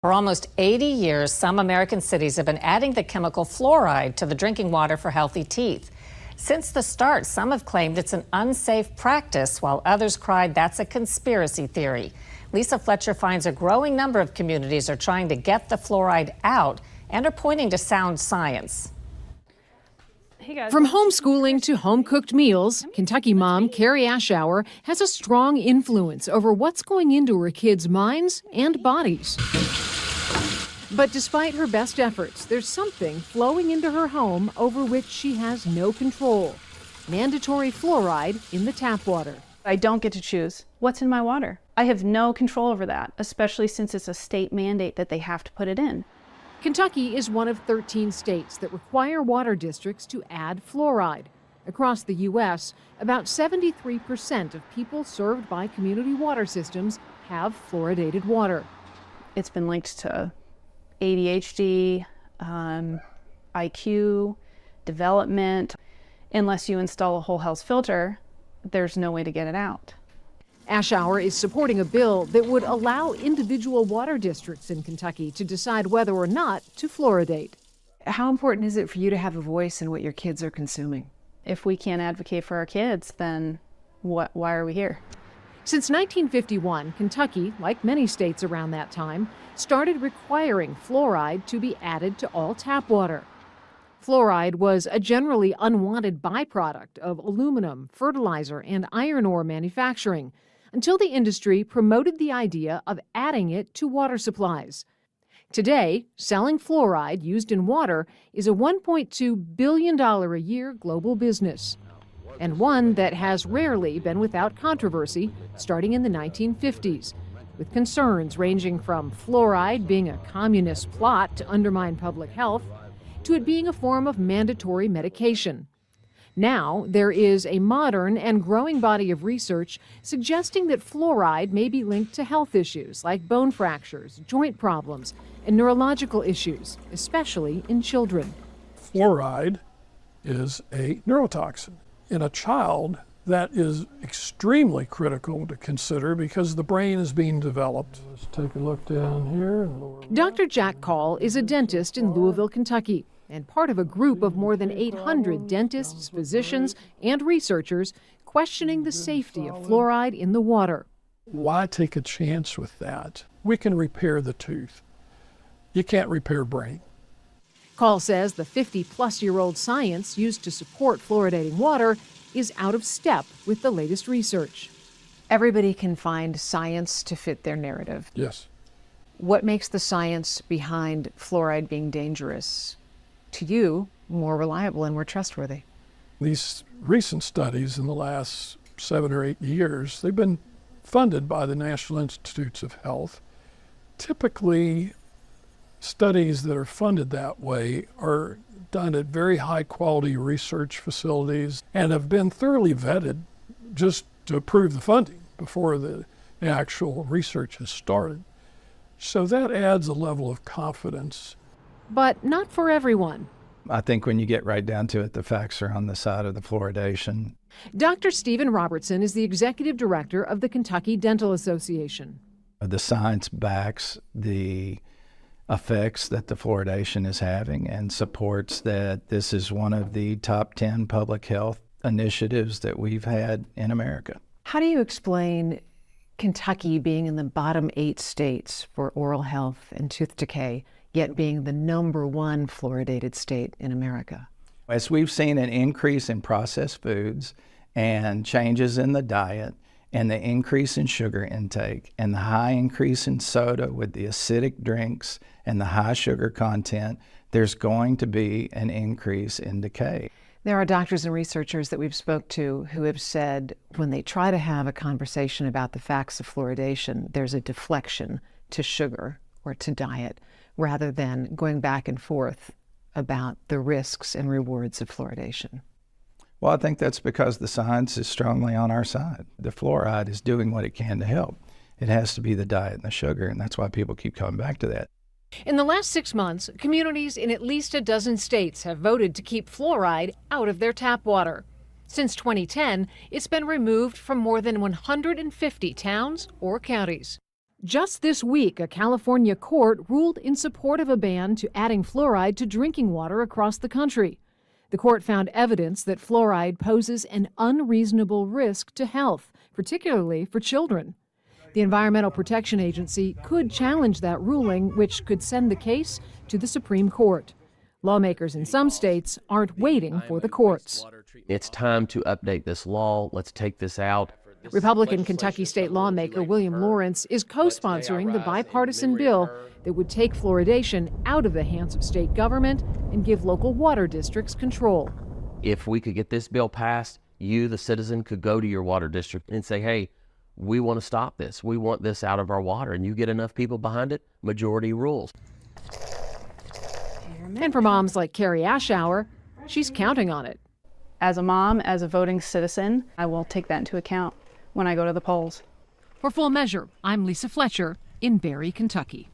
For almost 80 years, some American cities have been adding the chemical fluoride to the drinking water for healthy teeth. Since the start, some have claimed it's an unsafe practice, while others cried that's a conspiracy theory. Lisa Fletcher finds a growing number of communities are trying to get the fluoride out and are pointing to sound science. From homeschooling to home-cooked meals, Kentucky mom Carrie Ashauer has a strong influence over what's going into her kids' minds and bodies. But despite her best efforts, there's something flowing into her home over which she has no control. Mandatory fluoride in the tap water. I don't get to choose what's in my water. I have no control over that, especially since it's a state mandate that they have to put it in. Kentucky is one of 13 states that require water districts to add fluoride. Across the U.S., about 73% of people served by community water systems have fluoridated water. It's been linked to ADHD, IQ, development. Unless you install a whole house filter, there's no way to get it out. Ashauer is supporting a bill that would allow individual water districts in Kentucky to decide whether or not to fluoridate. How important is it for you to have a voice in what your kids are consuming? If we can't advocate for our kids, then why are we here? Since 1951, Kentucky, like many states around that time, started requiring fluoride to be added to all tap water. Fluoride was a generally unwanted byproduct of aluminum, fertilizer, and iron ore manufacturing, until the industry promoted the idea of adding it to water supplies. Today, selling fluoride used in water is a $1.2 billion a year global business, and one that has rarely been without controversy starting in the 1950s, with concerns ranging from fluoride being a communist plot to undermine public health to it being a form of mandatory medication. Now, there is a modern and growing body of research suggesting that fluoride may be linked to health issues like bone fractures, joint problems, and neurological issues, especially in children. Fluoride is a neurotoxin. In a child, that is extremely critical to consider because the brain is being developed. Let's take a look down here. Dr. Jack Call is a dentist in Louisville, Kentucky, and part of a group of more than 800 dentists, physicians, and researchers questioning the safety of fluoride in the water. Why take a chance with that? We can repair the tooth. You can't repair brain. Call says the 50-plus-year-old science used to support fluoridating water is out of step with the latest research. Everybody can find science to fit their narrative. Yes. What makes the science behind fluoride being dangerous to you more reliable and more trustworthy? These recent studies in the last 7 or 8 years, they've been funded by the National Institutes of Health. Typically, studies that are funded that way are done at very high quality research facilities and have been thoroughly vetted just to approve the funding before the actual research has started. So that adds a level of confidence. But not for everyone. I think when you get right down to it, the facts are on the side of the fluoridation. Dr. Stephen Robertson is the executive director of the Kentucky Dental Association. The science backs the effects that the fluoridation is having and supports that this is one of the top 10 public health initiatives that we've had in America. How do you explain Kentucky being in the bottom 8 states for oral health and tooth decay, yet being the #1 fluoridated state in America? As we've seen an increase in processed foods and changes in the diet and the increase in sugar intake and the high increase in soda with the acidic drinks and the high sugar content, there's going to be an increase in decay. There are doctors and researchers that we've spoke to who have said when they try to have a conversation about the facts of fluoridation, there's a deflection to sugar or to diet rather than going back and forth about the risks and rewards of fluoridation. Well, I think that's because the science is strongly on our side. The fluoride is doing what it can to help. It has to be the diet and the sugar, and that's why people keep coming back to that. In the last 6 months, communities in at least a dozen states have voted to keep fluoride out of their tap water. Since 2010, it's been removed from more than 150 towns or counties. Just this week, a California court ruled in support of a ban to adding fluoride to drinking water across the country. The court found evidence that fluoride poses an unreasonable risk to health, particularly for children. The Environmental Protection Agency could challenge that ruling, which could send the case to the Supreme Court. Lawmakers in some states aren't waiting for the courts. It's time to update this law. Let's take this out. Republican Kentucky state lawmaker William Lawrence is co-sponsoring the bipartisan bill that would take fluoridation out of the hands of state government and give local water districts control. If we could get this bill passed, you, the citizen, could go to your water district and say, hey, we want to stop this. We want this out of our water. And you get enough people behind it, majority rules. And for moms like Carrie Ashauer, she's counting on it. As a mom, as a voting citizen, I will take that into account when I go to the polls. For Full Measure, I'm Lisa Fletcher in Barry, Kentucky.